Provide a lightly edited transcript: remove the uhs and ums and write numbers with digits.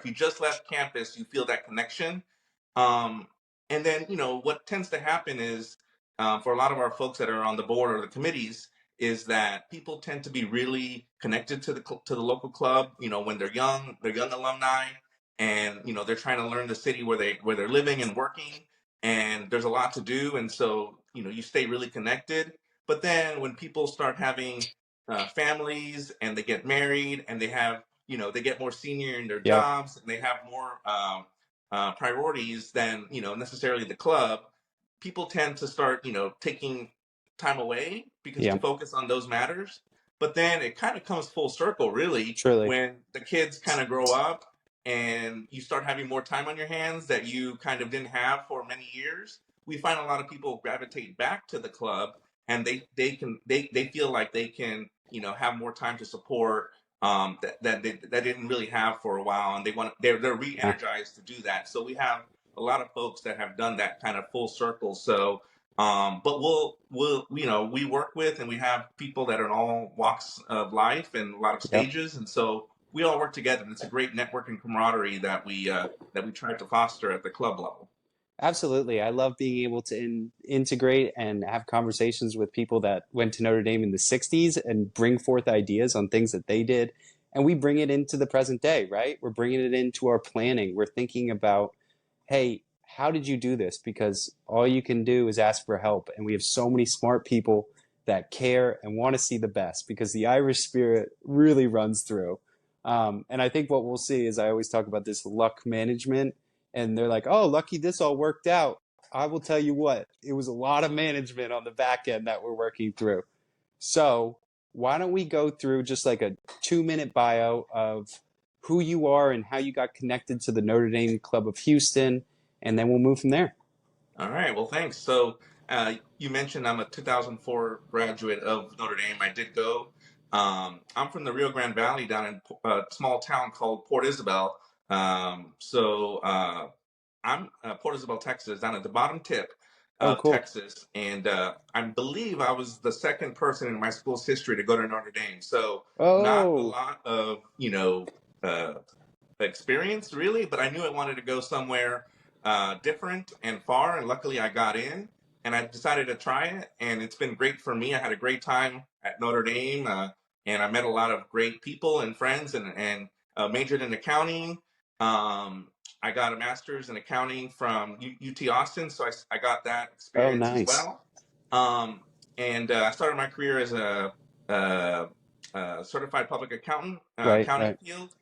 if you just left campus, you feel that connection. Um, and then, what tends to happen is for a lot of our folks that are on the board or the committees, is that people tend to be really connected to the local club. When they're young alumni, and they're trying to learn the city where they're living and working, and there's a lot to do, and so you stay really connected. But then when people start having families and they get married and they get more senior in their Yep. jobs and they have more priorities than necessarily the club, people tend to start taking time away because to Yeah. focus on those matters. But then it kind of comes full circle, really, Truly. when the kids kind of grow up and you start having more time on your hands that you kind of didn't have for many years. We find a lot of people gravitate back to the club, and they feel like they can have more time to support that didn't really have for a while, and they're Yeah. re-energized to do that. So we have a lot of folks that have done that kind of full circle. So but we'll we work with, and we have people that are in all walks of life and a lot of Yep. stages, and so we all work together. And it's a great network and camaraderie that we try to foster at the club level. Absolutely. I love being able to integrate and have conversations with people that went to Notre Dame in the 60s and bring forth ideas on things that they did. And we bring it into the present day, right? We're bringing it into our planning. We're thinking about, hey, how did you do this? Because all you can do is ask for help. And we have so many smart people that care and want to see the best because the Irish spirit really runs through. And I think what we'll see is I always talk about this luck management, and they're like, oh, lucky this all worked out. I will tell you what, it was a lot of management on the back end that we're working through. So why don't we go through just like a 2-minute bio of who you are and how you got connected to the Notre Dame Club of Houston, and then we'll move from there. All right. Well, thanks. So you mentioned I'm a 2004 graduate of Notre Dame. I did go. I'm from the Rio Grande Valley down in a small town called Port Isabel. I'm Port Isabel, Texas, down at the bottom tip Oh, of cool. Texas, and I believe I was the second person in my school's history to go to Notre Dame. So not a Oh, lot of uh, experience really, but I knew I wanted to go somewhere different and far, and luckily I got in, and I decided to try it, and it's been great for me. I had a great time at Notre Dame, and I met a lot of great people and friends, and majored in accounting. Um, I got a master's in accounting from UT Austin, so I got that oh, experience as nice. well. Um, and I started my career as a certified public accountant, Right, accounting right. field.